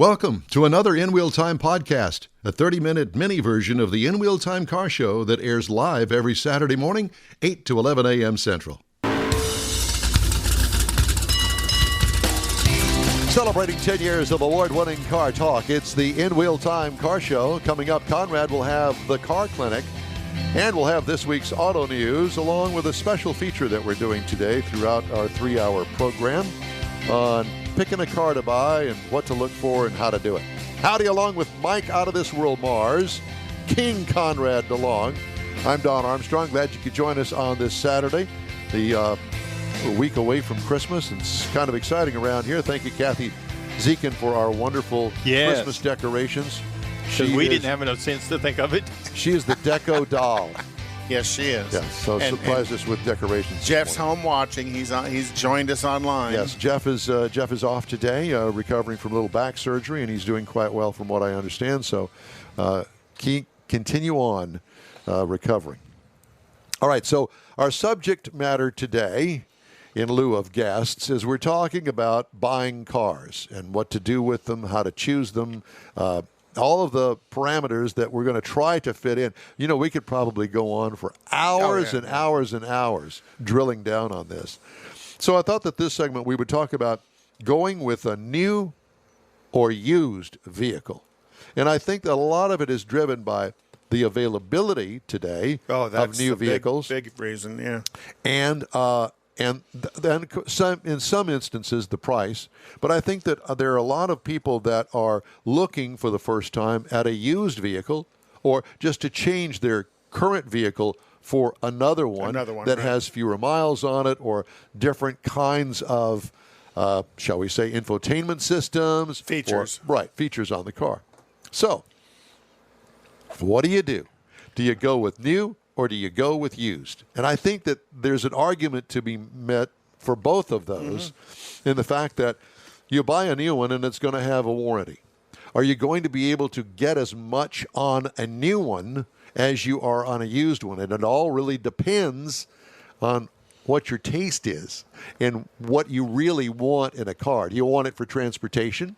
Welcome to another In Wheel Time podcast, a 30-minute mini version of the In Wheel Time car show that airs live every Saturday morning, 8 to 11 a.m. Central. Celebrating 10 years of award-winning car talk, it's the In Wheel Time car show. Coming up, Konrad will have the car clinic, and we'll have this week's auto news, along with a special feature that we're doing today throughout our 3-hour program on picking a car to buy and what to look for and how to do it. Howdy, along with Mike out of this world Mars, King Konrad DeLong. I'm Don Armstrong. Glad you could join us on this Saturday, a week away from Christmas. It's kind of exciting around here. Thank you, Kathy Zekin, for our wonderful Christmas decorations. We didn't have enough sense to think of it. She is the deco doll. Yes, she is. Yeah, so surprised us with decorations. Jeff's home watching. He's joined us online. Yes, Jeff is off today, recovering from a little back surgery, and he's doing quite well from what I understand. So continue on recovering. All right, so our subject matter today, in lieu of guests, is we're talking about buying cars and what to do with them, how to choose them, all of the parameters that we're going to try to fit in. You know, we could probably go on for hours and hours and hours drilling down on this. So I thought that this segment we would talk about going with a new or used vehicle. And I think that a lot of it is driven by the availability today of new vehicles. Big reason, yeah. And then in some instances, the price. But I think that there are a lot of people that are looking for the first time at a used vehicle or just to change their current vehicle for another one that has fewer miles on it or different kinds of, shall we say, infotainment systems. Features. Features on the car. So, what do? Do you go with new? Or do you go with used? And I think that there's an argument to be met for both of those in the fact that you buy a new one and it's going to have a warranty. Are you going to be able to get as much on a new one as you are on a used one? And it all really depends on what your taste is and what you really want in a car. Do you want it for transportation?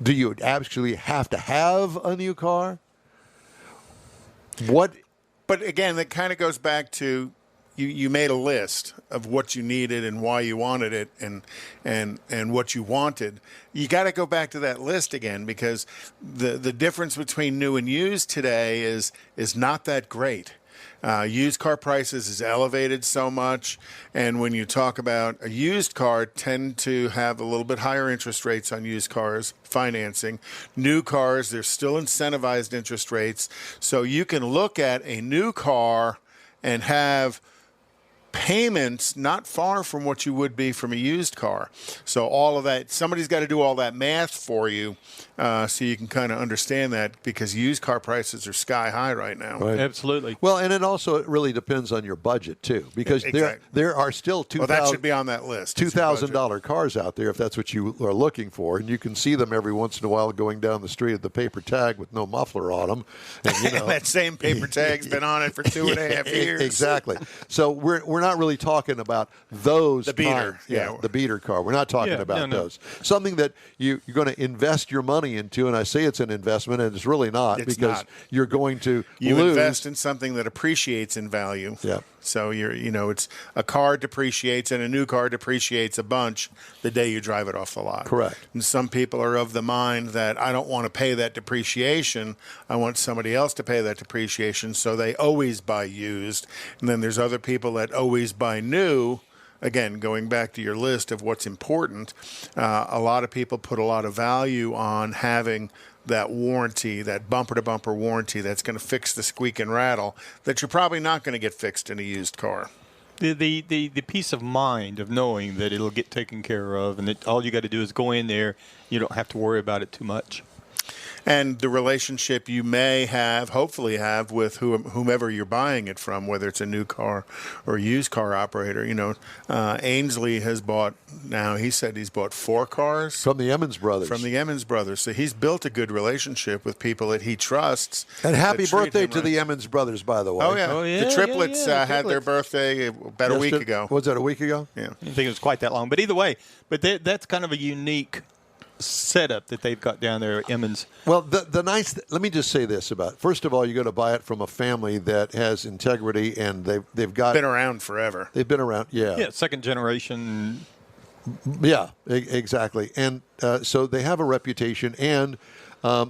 Do you actually have to have a new car? But again, that kind of goes back to you made a list of what you needed and why you wanted it and what you wanted. You got to go back to that list again because the difference between new and used today is not that great. Used car prices is elevated so much, and when you talk about a used car, tend to have a little bit higher interest rates on used cars, financing. New cars, there's still incentivized interest rates, so you can look at a new car and have payments not far from what you would be from a used car. So all of that, somebody's got to do all that math for you so you can kind of understand that because used car prices are sky high right now. Right. Absolutely. Well, and it really depends on your budget, too, because there are still that should be on that list. $2,000 cars out there if that's what you are looking for, and you can see them every once in a while going down the street with the paper tag with no muffler on them. And, you know, that same paper tag's been on it for 2.5 years. Exactly. So we're not really talking about those. The beater. The beater car. We're not talking about those. Something that you're going to invest your money into, and I say it's an investment, and it's really not you're going to You lose. invest in something that appreciates in value. Yeah. So it's a car depreciates and a new car depreciates a bunch the day you drive it off the lot. Correct. And some people are of the mind that I don't want to pay that depreciation. I want somebody else to pay that depreciation, so they always buy used. And then there's other people that always buy new. Again, going back to your list of what's important, a lot of people put a lot of value on having that warranty, that bumper-to-bumper warranty that's going to fix the squeak and rattle that you're probably not going to get fixed in a used car. The peace of mind of knowing that it'll get taken care of and that all you got to do is go in there. You don't have to worry about it too much. And the relationship you may have, hopefully have, with whomever you're buying it from, whether it's a new car or a used car operator. Ainsley has bought, now he said he's bought 4 cars. From the Emmons brothers. So he's built a good relationship with people that he trusts. And happy birthday to the Emmons brothers, by the way. Oh, yeah. The triplets had their birthday about a week ago. Was that a week ago? Yeah. I didn't think it was quite that long. But either way, that's kind of a unique setup that they've got down there at Emmons. Well, let me just say this about it. First of all, you got to buy it from a family that has integrity, and they've got Been around forever. They've been around, Yeah, second generation. yeah, exactly. And so they have a reputation, and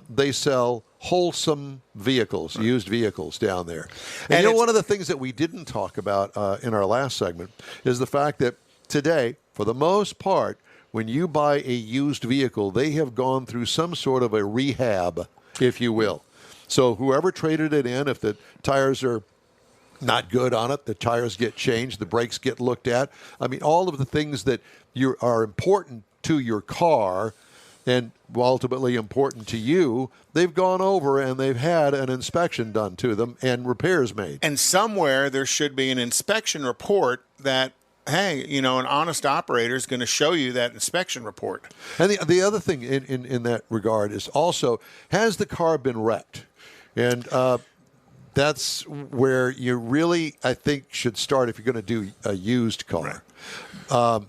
they sell wholesome vehicles, used vehicles down there. And you know, one of the things that we didn't talk about in our last segment is the fact that today, for the most part, when you buy a used vehicle, they have gone through some sort of a rehab, if you will. So whoever traded it in, if the tires are not good on it, the tires get changed, the brakes get looked at. I mean, all of the things that are important to your car and ultimately important to you, they've gone over and they've had an inspection done to them and repairs made. And somewhere there should be an inspection report that, hey, you know, an honest operator is going to show you that inspection report. And the other thing in that regard is also, has the car been wrecked? And that's where you really, I think, should start if you're going to do a used car. Right.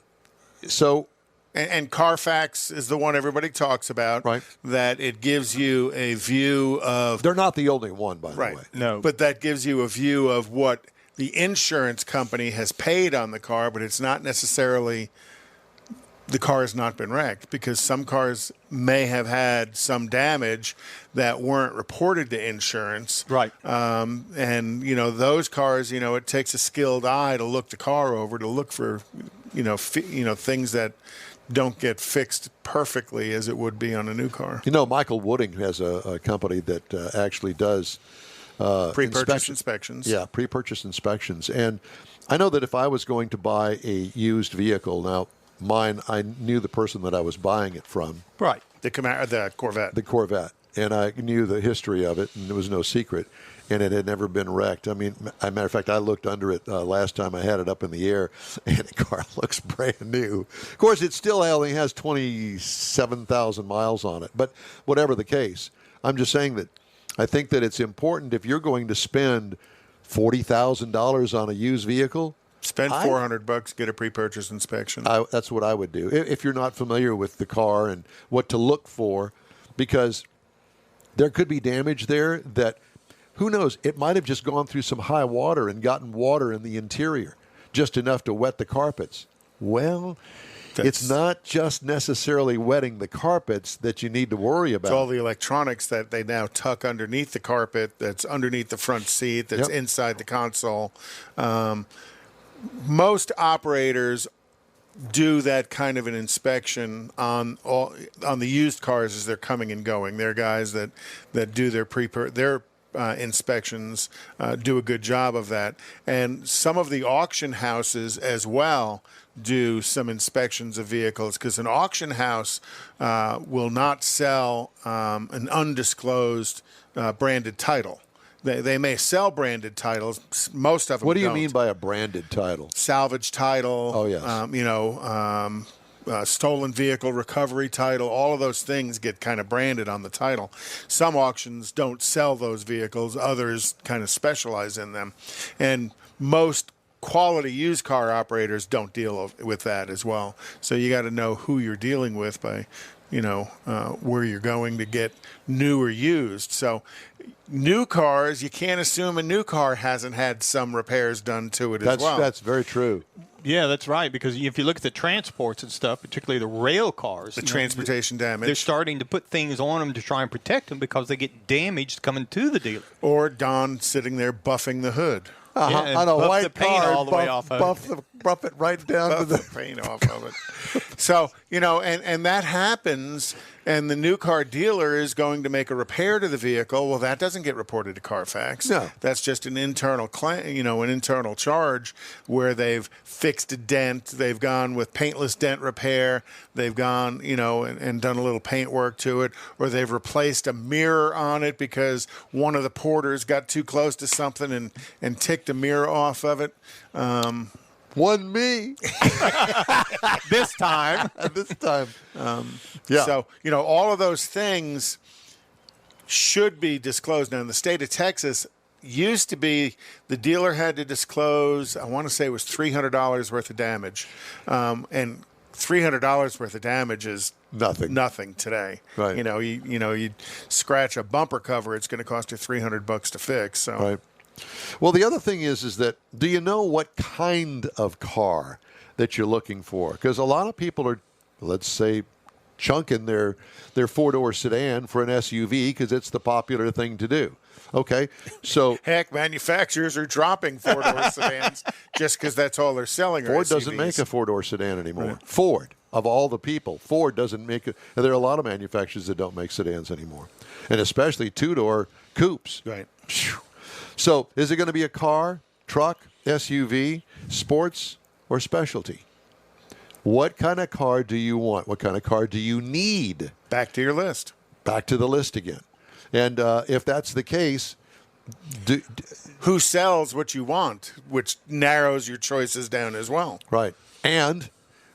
And Carfax is the one everybody talks about. Right. That it gives you a view of. They're not the only one, by the way. No. But that gives you a view of what the insurance company has paid on the car, but it's not necessarily the car has not been wrecked, because some cars may have had some damage that weren't reported to insurance. Right. And, you know, those cars, you know, it takes a skilled eye to look the car over, to look for, things that don't get fixed perfectly as it would be on a new car. You know, Michael Wooding has a company that actually does Pre-purchase inspections. Yeah, pre-purchase inspections. And I know that if I was going to buy a used vehicle, now mine, I knew the person that I was buying it from. Right. The Corvette. The Corvette. And I knew the history of it, and there was no secret. And it had never been wrecked. I mean, as a matter of fact, I looked under it last time I had it up in the air, and the car looks brand new. Of course, it still only has 27,000 miles on it. But whatever the case, I'm just saying that I think that it's important, if you're going to spend $40,000 on a used vehicle, spend $400, get a pre-purchase inspection. That's what I would do if you're not familiar with the car and what to look for, because there could be damage there that, who knows, it might have just gone through some high water and gotten water in the interior, just enough to wet the carpets. Well, it's not just necessarily wetting the carpets that you need to worry about. It's all the electronics that they now tuck underneath the carpet, that's underneath the front seat, that's inside the console. Most operators do that kind of an inspection on the used cars as they're coming and going. They're guys that do their inspections, do a good job of that. And some of the auction houses as well do some inspections of vehicles, because an auction house will not sell an undisclosed branded title. They may sell branded titles. Most of them What do you don't. mean by a branded title? Salvage title. Oh, yes. Stolen vehicle recovery title. All of those things get kind of branded on the title. Some auctions don't sell those vehicles. Others kind of specialize in them. And most quality used car operators don't deal with that as well. So you got to know who you're dealing with by, where you're going to get new or used. So new cars, you can't assume a new car hasn't had some repairs done to it as well. That's very true. Yeah, that's right. Because if you look at the transports and stuff, particularly the rail cars, the transportation damage, they're starting to put things on them to try and protect them because they get damaged coming to the dealer. Or Don sitting there buffing the hood. Yeah, on a buff white the paint car, all the way off of it. buff it right down to the paint off of it. So, and that happens, and the new car dealer is going to make a repair to the vehicle. Well, that doesn't get reported to Carfax. No. That's just an internal claim, an internal charge where they've fixed a dent. They've gone with paintless dent repair. They've gone, and done a little paint work to it, or they've replaced a mirror on it because one of the porters got too close to something and ticked a mirror off of it. One me. This time. Yeah. So, all of those things should be disclosed. Now, in the state of Texas, used to be the dealer had to disclose, I want to say it was $300 worth of damage. And $300 worth of damage is nothing today. Right. You scratch a bumper cover, it's going to cost you $300 to fix. So. Right. Well, the other thing is that do you know what kind of car that you're looking for? Because a lot of people are, let's say, chunking their four-door sedan for an SUV because it's the popular thing to do. Okay, so heck, manufacturers are dropping four-door sedans just because that's all they're selling. Ford doesn't make a four-door sedan anymore. Right. Ford, of all the people, Ford doesn't make it. And there are a lot of manufacturers that don't make sedans anymore, and especially two-door coupes. Right. So, is it going to be a car, truck, SUV, sports, or specialty? What kind of car do you want? What kind of car do you need? Back to your list. Back to the list again. And if that's the case, who sells what you want, which narrows your choices down as well. Right. And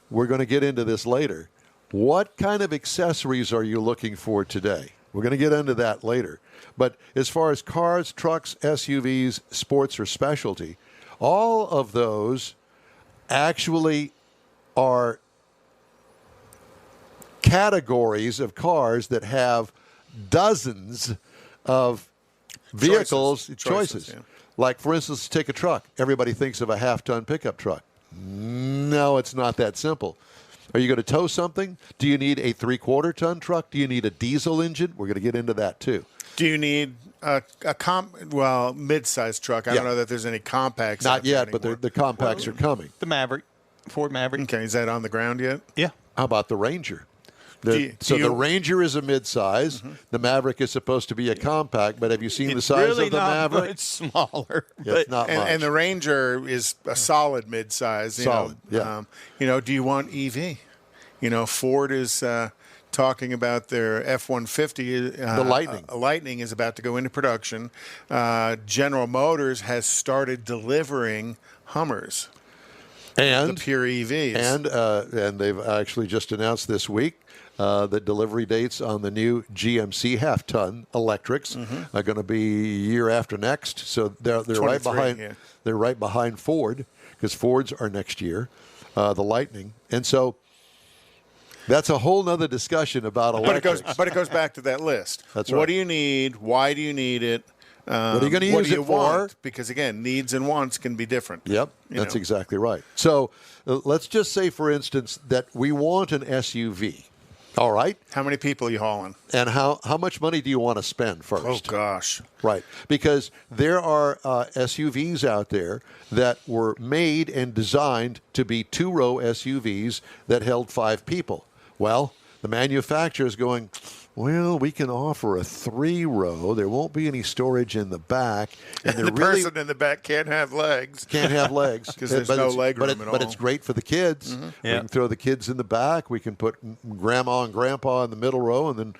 we're going to get into this later. What kind of accessories are you looking for today? We're going to get into that later. But as far as cars, trucks, SUVs, sports, or specialty, all of those actually are categories of cars that have dozens of vehicles, choices. Yeah. Like, for instance, take a truck. Everybody thinks of a half-ton pickup truck. No, it's not that simple. Are you going to tow something? Do you need a three-quarter-ton truck? Do you need a diesel engine? We're going to get into that, too. Do you need a mid-sized truck? I don't know that there's any compacts. Not yet, but the compacts are coming. The Maverick, Ford Maverick. Okay, is that on the ground yet? Yeah. How about the Ranger? The Ranger is a mid-size. Mm-hmm. The Maverick is supposed to be a compact, but have you seen the size of the Maverick? It's smaller. It's not much. And the Ranger is a solid mid-size. Solid, yeah. Do you want EV? Ford is talking about their F-150. The Lightning. Lightning is about to go into production. General Motors has started delivering Hummers. And the pure EVs. And they've actually just announced this week that delivery dates on the new GMC half-ton electrics are going to be year after next. So they're right behind. Yeah. They're right behind Ford because Fords are next year, the Lightning, and so that's a whole nother discussion about electrics. But it goes back to that list. That's right. What do you need? Why do you need it? What are you going to use it for? Because, again, needs and wants can be different. Yep, that's exactly right. So let's just say, for instance, that we want an SUV. All right? How many people are you hauling? And how much money do you want to spend first? Oh, gosh. Right. Because there are SUVs out there that were made and designed to be two-row SUVs that held 5 people. Well, the manufacturer is going, well, we can offer a 3-row. There won't be any storage in the back. And the person in the back can't have legs. Can't have legs. Because there's no leg room at all. But it's great for the kids. Mm-hmm. Yeah. We can throw the kids in the back. We can put grandma and grandpa in the middle row, and then,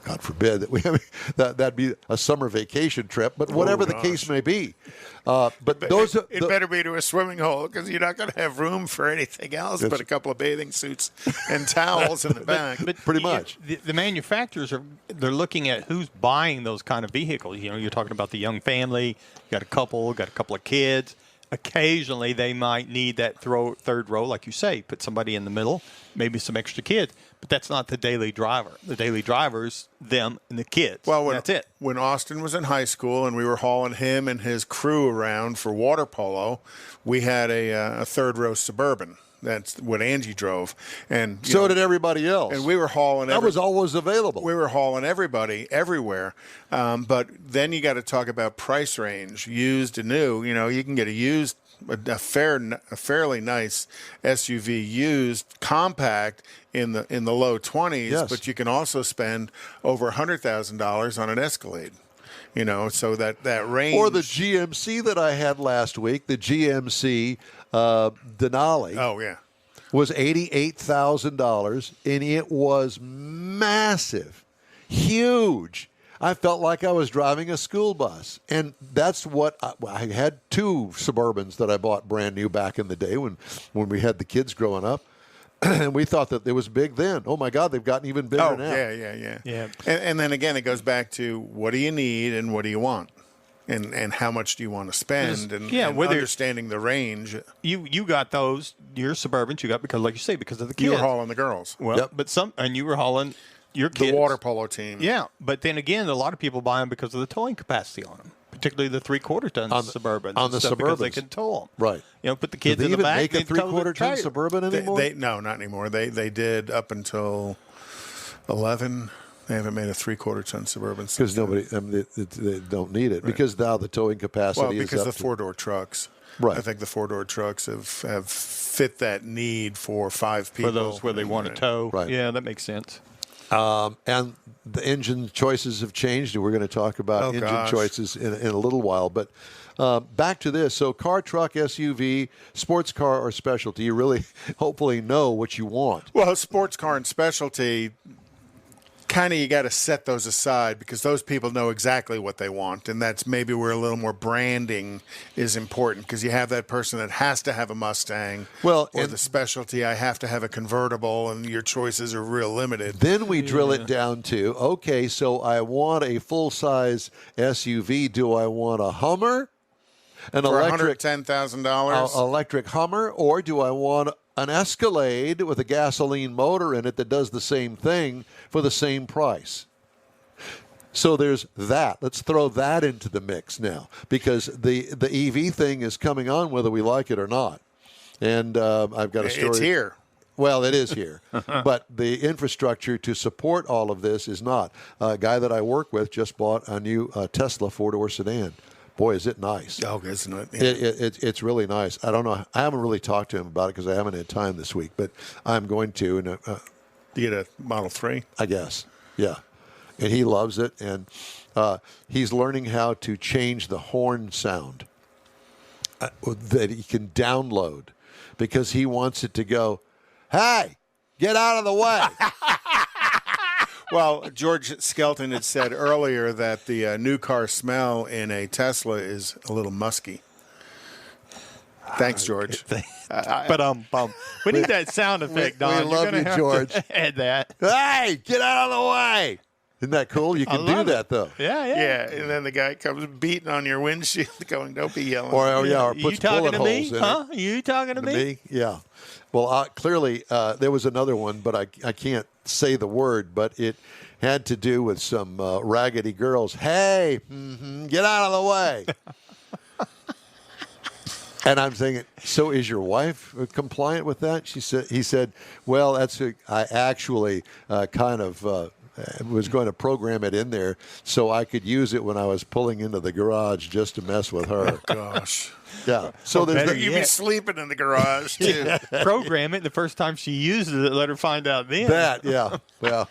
God forbid, that'd be a summer vacation trip. But whatever the case may be. But it better be to a swimming hole because you're not going to have room for anything else but a couple of bathing suits and towels in the back. But pretty much. The manufacturers they're looking at who's buying those kind of vehicles. You're talking about the young family. You got a couple of kids. Occasionally, they might need that third row, like you say, put somebody in the middle, maybe some extra kids. But that's not the daily driver. The daily driver's them and the kids. Well, that's it. When Austin was in high school and we were hauling him and his crew around for water polo, we had a third-row Suburban. That's what Angie drove. And so did everybody else. And we were hauling. That was always available. We were hauling everybody everywhere. But then you got to talk about price range, used and new. You can get a fairly nice SUV used compact in the low 20s. Yes. But you can also spend over $100,000 on an Escalade. So that range. Or the GMC that I had last week, the GMC Denali. Oh, yeah. Was $88,000, and it was massive, huge. I felt like I was driving a school bus. And that's what I had 2 Suburbans that I bought brand new back in the day when we had the kids growing up. And we thought that it was big then. Oh, my God, they've gotten even bigger now. Yeah. And then, again, it goes back to what do you need and what do you want? and how much do you want to spend, and whether understanding the range. You got those, your Suburbans you got because, like you say, because of the kids. You were hauling the girls. Well, but and you were hauling your kids. The water polo team. Yeah, but then again, a lot of people buy them because of the towing capacity on them, particularly the 3/4 ton Suburbans. On the Suburbans, because they can tow them. Right. Put the kids Do they in the even back. make a 3/4 ton Suburban anymore? No, not anymore. They did up until 11. They haven't made a 3/4 ton Suburban because nobody. They don't need it because now the towing capacity is because up the 4-door trucks. Right. I think the 4-door trucks have fit that need for 5 people. For those where they want to tow. Right. Yeah, that makes sense. And the engine choices have changed, and we're going to talk about engine choices in a little while. But back to this. So car, truck, SUV, sports car, or specialty, you really hopefully know what you want. Well, sports car and specialty, kind of you got to set those aside because those people know exactly what they want, and that's maybe where a little more branding is important because you have that person that has to have a Mustang, or the specialty I have to have a convertible, and your choices are real limited. Then we drill it down to, okay, so I want a full-size SUV. Do I want a Hummer? An for electric $110,000 electric Hummer, or do I want an Escalade with a gasoline motor in it that does the same thing for the same price? So there's that. Let's throw that into the mix now because the EV thing is coming on whether we like it or not. And I've got a story. It's here. Well, it is here. But the infrastructure to support all of this is not. A guy that I work with just bought a new Tesla 4-door sedan. Boy, is it nice. Oh, isn't it? Yeah. It's really nice. I don't know. I haven't really talked to him about it because I haven't had time this week, but I'm going to. And you get a Model 3? I guess. Yeah. And he loves it. And he's learning how to change the horn sound that he can download because he wants it to go, hey, get out of the way. Well, George Skelton had said earlier that the new car smell in a Tesla is a little musky. Thanks, George. But we need that sound effect, Don. We love you, George. Add that. Hey, get out of the way. Isn't that cool? You can do that, though. Yeah. And then the guy comes beating on your windshield going, don't be yelling. Or puts you talking bullet to holes me? in Huh? it. You talking to me? Yeah. Well, clearly, there was another one, but I can't say the word, but it had to do with some raggedy girls. Hey, get out of the way. And I'm thinking, so is your wife compliant with that? He said, well, I actually kind of was going to program it in there so I could use it when I was pulling into the garage just to mess with her. Gosh. Yeah. So there's you'd be sleeping in the garage, too. Program it. The first time she uses it, let her find out then. That, yeah. Well,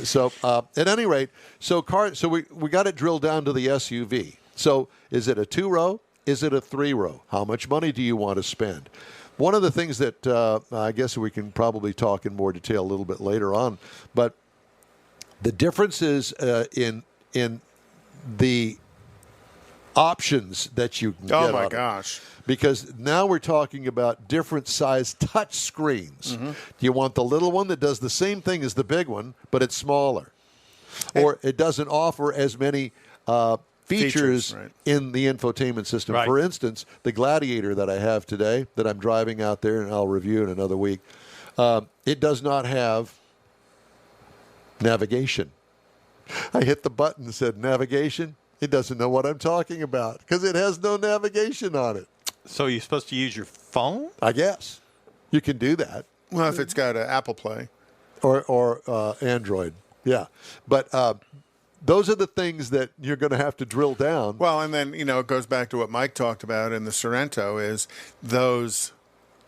so at any rate, so we got it drilled down to the SUV. So is it a 2-row? Is it a 3-row? How much money do you want to spend? One of the things that I guess we can probably talk in more detail a little bit later on, but the differences in the options that you can get Oh, my on it. gosh. Because now we're talking about different size touch screens. Do you want the little one that does the same thing as the big one, but it's smaller? Or it doesn't offer as many features right. in the infotainment system. Right. For instance, the Gladiator that I have today that I'm driving out there and I'll review in another week, it does not have navigation. I hit the button and said navigation. It doesn't know what I'm talking about because it has no navigation on it. So you're supposed to use your phone? I guess you can do that, Well, if it's got an Apple Play. or Android. Yeah, but those are the things that you're going to have to drill down. Well, and then, it goes back to what Mike talked about in the Sorrento is those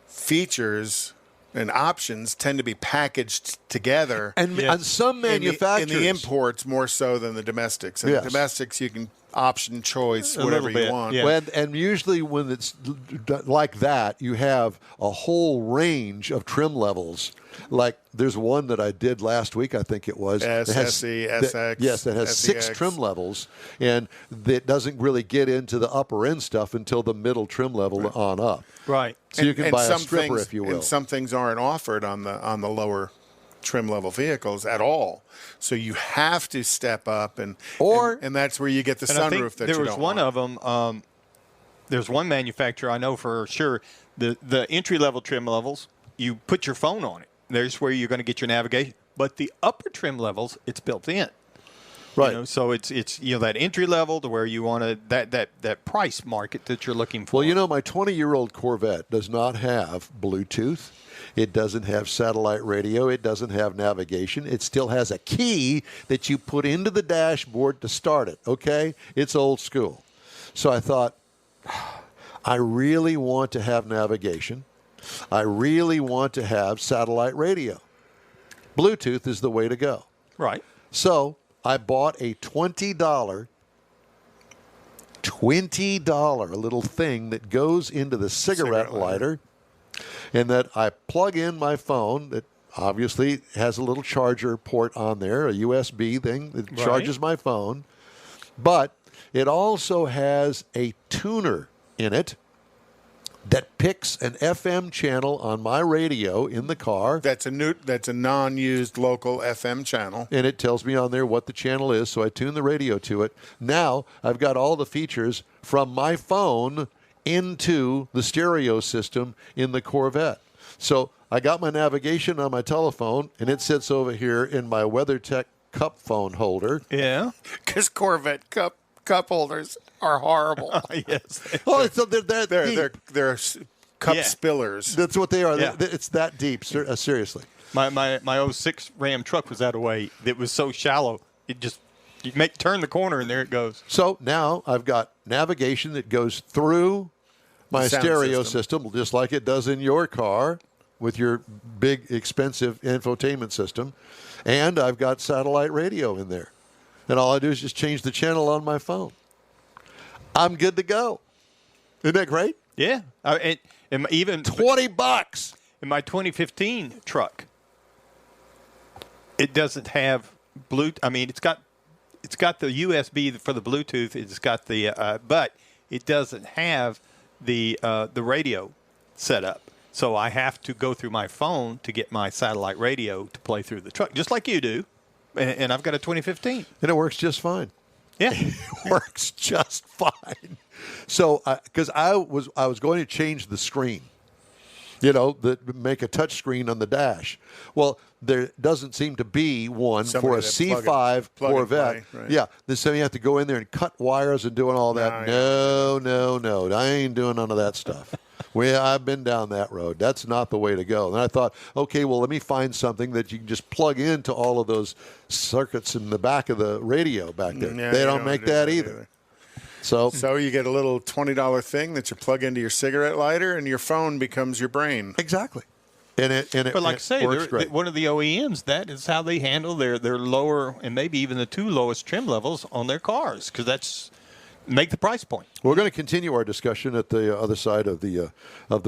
features and options tend to be packaged together. And some manufacturers. In the imports more so than the domestics. And Yes. the domestics, you can option choice, A whatever little you bit, want. yeah. And usually when it's like that, you have a whole range of trim levels. Like there's one that I did last week, I think it was. S, that has- SE, that- SX, Yes, that has 6 SEX. trim levels, and that doesn't really get into the upper end stuff until the middle trim level on up. Right. So you can buy a some stripper, things, if you will. And some things aren't offered on the lower trim level vehicles at all. So you have to step up, and that's where you get the sunroof that you don't want. There was one of them. There's one manufacturer I know for sure. The entry level trim levels, you put your phone on it. There's where you're going to get your navigation. But the upper trim levels, it's built in. Right. You know, so it's that entry level to where you want to that price market that you're looking for. Well, my 20-year-old Corvette does not have Bluetooth. It doesn't have satellite radio. It doesn't have navigation. It still has a key that you put into the dashboard to start it, okay? It's old school. So I thought, I really want to have navigation. I really want to have satellite radio. Bluetooth is the way to go. Right. So I bought a $20 little thing that goes into the cigarette lighter, and that I plug in my phone that obviously has a little charger port on there, a USB thing that charges my phone. But it also has a tuner in it that picks an FM channel on my radio in the car. That's a non-used local FM channel. And it tells me on there what the channel is, so I tune the radio to it. Now I've got all the features from my phone into the stereo system in the Corvette. So I got my navigation on my telephone, and it sits over here in my WeatherTech cup phone holder. Yeah. Because Corvette cup holders are horrible. Yes. Oh, so they're They're cup spillers. That's what they are. Yeah. It's that deep, seriously. My 06 Ram truck was that way. It was so shallow. It just turn the corner and there it goes. So now I've got navigation that goes through my Sound stereo system, just like it does in your car with your big, expensive infotainment system. And I've got satellite radio in there. And all I do is just change the channel on my phone. I'm good to go. Isn't that great? Yeah. Even $20. in my 2015 truck, it doesn't have Bluetooth. I mean, it's got the USB for the Bluetooth. It's got the but it doesn't have the radio set up. So I have to go through my phone to get my satellite radio to play through the truck, just like you do. And I've got a 2015. And it works just fine. Yeah. It works just fine. So, because I was going to change the screen, make a touch screen on the dash. Well, there doesn't seem to be one for a C5 Corvette. Play, right? Yeah, so you have to go in there and cut wires and doing all that. No, I ain't doing none of that stuff. I've been down that road. That's not the way to go. And I thought, okay, well, let me find something that you can just plug into all of those circuits in the back of the radio back there. Yeah, they don't make that either. So you get a little $20 thing that you plug into your cigarette lighter, and your phone becomes your brain. Exactly. But like I say, works great. one of the OEMs, that is how they handle their lower and maybe even the two lowest trim levels on their cars, because that's make the price point. We're going to continue our discussion at the other side of the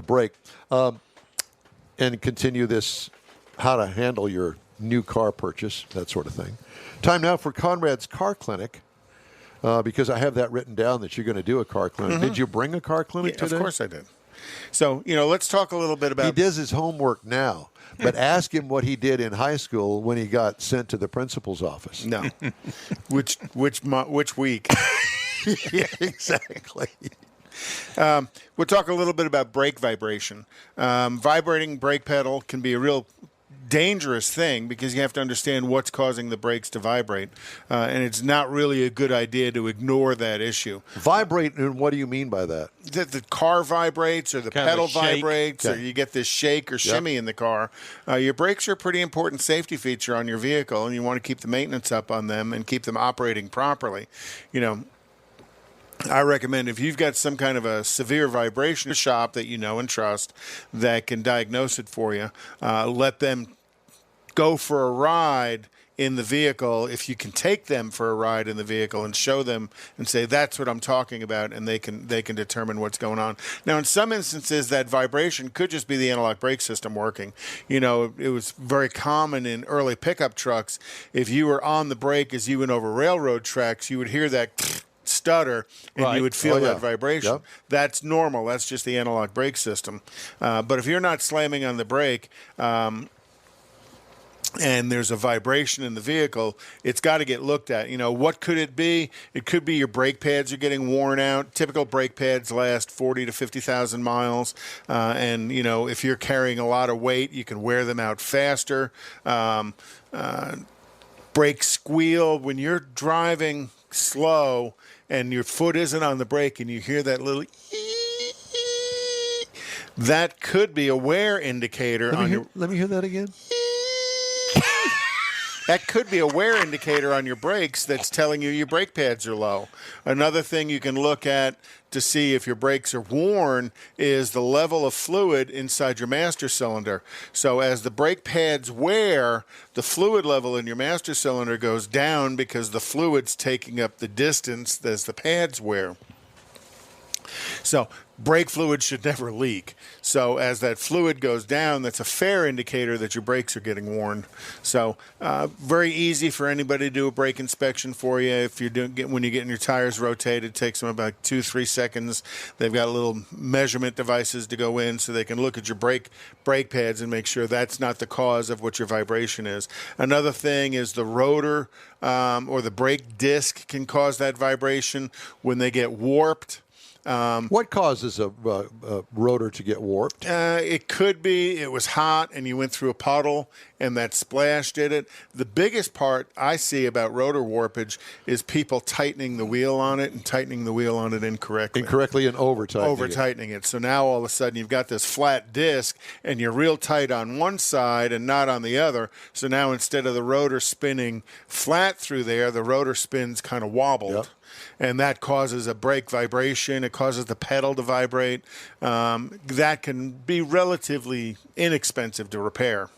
break, and continue this how to handle your new car purchase, that sort of thing. Time now for Konrad's Car Clinic, because I have that written down that you're going to do a car clinic. Mm-hmm. Did you bring a car clinic today? Of course I did. So, let's talk a little bit about... He does his homework now, but ask him what he did in high school when he got sent to the principal's office. No. Which week? Yeah, exactly. We'll talk a little bit about brake vibration. Vibrating brake pedal can be a real dangerous thing because you have to understand what's causing the brakes to vibrate. And it's not really a good idea to ignore that issue. Vibrate, and what do you mean by that? That the car vibrates or the pedal vibrates or okay. You get this shake or shimmy in the car. Your brakes are a pretty important safety feature on your vehicle, and you want to keep the maintenance up on them and keep them operating properly. I recommend if you've got some kind of a severe vibration, a shop that you know and trust that can diagnose it for you, let them go for a ride in the vehicle. If you can take them for a ride in the vehicle and show them and say, that's what I'm talking about, and they can determine what's going on. Now, in some instances, that vibration could just be the analog brake system working. It was very common in early pickup trucks. If you were on the brake as you went over railroad tracks, you would hear that stutter, and you would feel that vibration. Yep. That's normal. That's just the analog brake system. But if you're not slamming on the brake, and there's a vibration in the vehicle, it's got to get looked at. What could it be? It could be your brake pads are getting worn out. Typical brake pads last 40 to 50,000 miles. And, if you're carrying a lot of weight, you can wear them out faster. Brake squeal. When you're driving slow and your foot isn't on the brake and you hear that little that could be a wear indicator Let me hear that again. That could be a wear indicator on your brakes that's telling you your brake pads are low. Another thing you can look at to see if your brakes are worn is the level of fluid inside your master cylinder. So as the brake pads wear, the fluid level in your master cylinder goes down because the fluid's taking up the distance as the pads wear. So brake fluid should never leak. So as that fluid goes down, that's a fair indicator that your brakes are getting worn. So very easy for anybody to do a brake inspection for you. If you're when you're getting your tires rotated, it takes them about 2-3 seconds. They've got little measurement devices to go in so they can look at your brake pads and make sure that's not the cause of what your vibration is. Another thing is the rotor or the brake disc can cause that vibration when they get warped. What causes a rotor to get warped? It could be it was hot and you went through a puddle and that splash did it. The biggest part I see about rotor warpage is people tightening the wheel on it and tightening the wheel on it incorrectly. Incorrectly and over-tightening Over-tightening it. So now all of a sudden you've got this flat disc and you're real tight on one side and not on the other. So now instead of the rotor spinning flat through there, the rotor spins kind of wobbled. Yep. And that causes a brake vibration. It causes the pedal to vibrate. That can be relatively inexpensive to repair.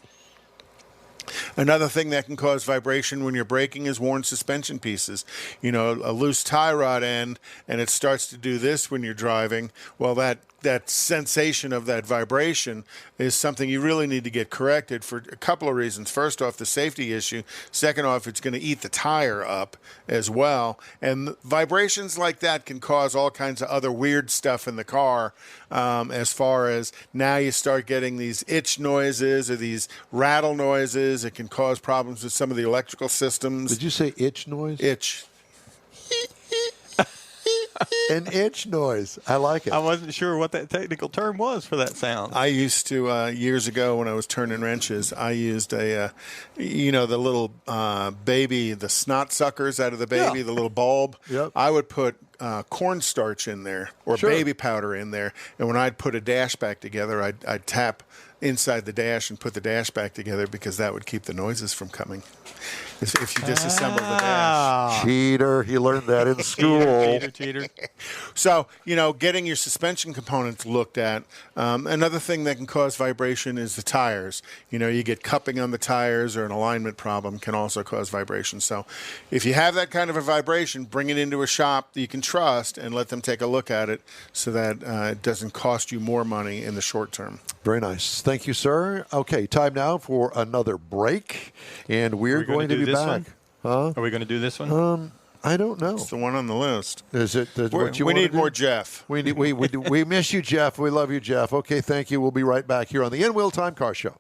Another thing that can cause vibration when you're braking is worn suspension pieces. A loose tie rod end, and it starts to do this when you're driving. Well, that sensation of that vibration is something you really need to get corrected for a couple of reasons. First off, the safety issue. Second off, it's going to eat the tire up as well. And vibrations like that can cause all kinds of other weird stuff in the car, as far as now you start getting these itch noises or these rattle noises. It can cause problems with some of the electrical systems. Did you say itch noise? Itch. An itch noise. I like it. I wasn't sure what that technical term was for that sound. I used to, years ago when I was turning wrenches, I used the little baby, the snot suckers out of the baby, Yeah. the little bulb. Yep. I would put cornstarch in there or Sure. baby powder in there. And when I'd put a dash back together, I'd tap inside the dash and put the dash back together because that would keep the noises from coming. If you disassemble the dash. Cheater. He learned that in school. Cheater. So, getting your suspension components looked at. Another thing that can cause vibration is the tires. You get cupping on the tires or an alignment problem can also cause vibration. So if you have that kind of a vibration, bring it into a shop that you can trust and let them take a look at it so that it doesn't cost you more money in the short term. Very nice. Thank you, sir. Okay, time now for another break, and we're going to be back. Are we going to do this one? I don't know. It's the one on the list. Is it what you We want need to do? more Jeff. We miss you, Jeff. We love you, Jeff. Okay, thank you. We'll be right back here on the In Wheel Time Car Show.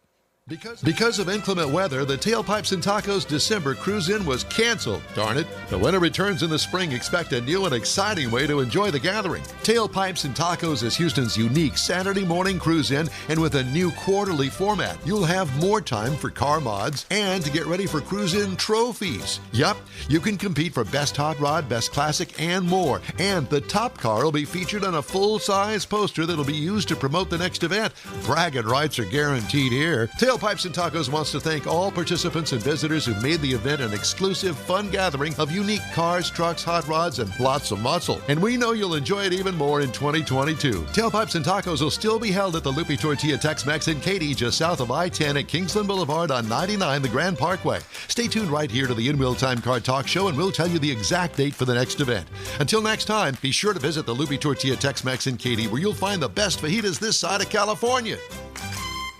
Because of inclement weather, the Tailpipes and Tacos December Cruise-In was canceled. Darn it. The winter returns in the spring. Expect a new and exciting way to enjoy the gathering. Tailpipes and Tacos is Houston's unique Saturday morning cruise-in, and with a new quarterly format, you'll have more time for car mods and to get ready for cruise-in trophies. Yup, you can compete for Best Hot Rod, Best Classic, and more. And the top car will be featured on a full-size poster that'll be used to promote the next event. Bragging rights are guaranteed here. Tailpipes and Tacos wants to thank all participants and visitors who made the event an exclusive, fun gathering of unique cars, trucks, hot rods, and lots of muscle. And we know you'll enjoy it even more in 2022. Tailpipes and Tacos will still be held at the Lupe Tortilla Tex-Mex in Katy, just south of I-10 at Kingsland Boulevard on 99, the Grand Parkway. Stay tuned right here to the In Wheel Time Car Talk Show, and we'll tell you the exact date for the next event. Until next time, be sure to visit the Lupe Tortilla Tex-Mex in Katy, where you'll find the best fajitas this side of California.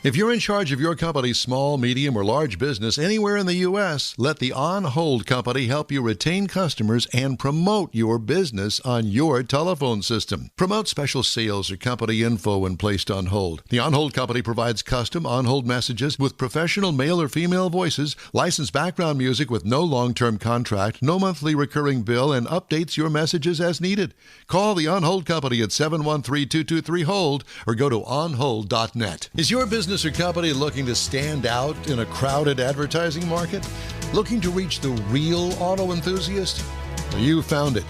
If you're in charge of your company's small, medium, or large business anywhere in the U.S., let the On Hold Company help you retain customers and promote your business on your telephone system. Promote special sales or company info when placed on hold. The On Hold Company provides custom on-hold messages with professional male or female voices, licensed background music with no long-term contract, no monthly recurring bill, and updates your messages as needed. Call the On Hold Company at 713-223-HOLD or go to onhold.net. Is your business or company looking to stand out in a crowded advertising market? Looking to reach the real auto enthusiast? Well, you found it.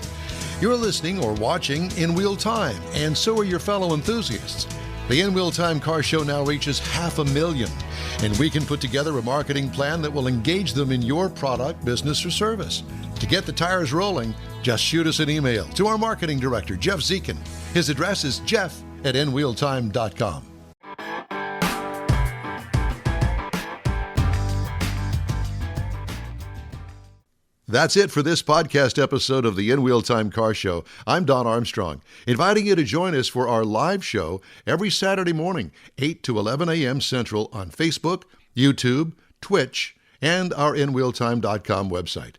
You're listening or watching in real time, and so are your fellow enthusiasts. The In Real Time Car Show now reaches 500,000, and we can put together a marketing plan that will engage them in your product, business, or service. To get the tires rolling, just shoot us an email to our marketing director, Jeff Zekin. His address is jeff@inwheeltime.com. That's it for this podcast episode of the In Wheel Time Car Show. I'm Don Armstrong, inviting you to join us for our live show every Saturday morning, 8 to 11 a.m. Central on Facebook, YouTube, Twitch, and our InWheelTime.com website.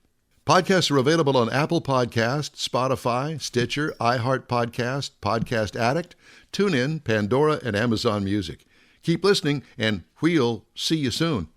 Podcasts are available on Apple Podcasts, Spotify, Stitcher, iHeart Podcast, Podcast Addict, TuneIn, Pandora, and Amazon Music. Keep listening, and we'll see you soon.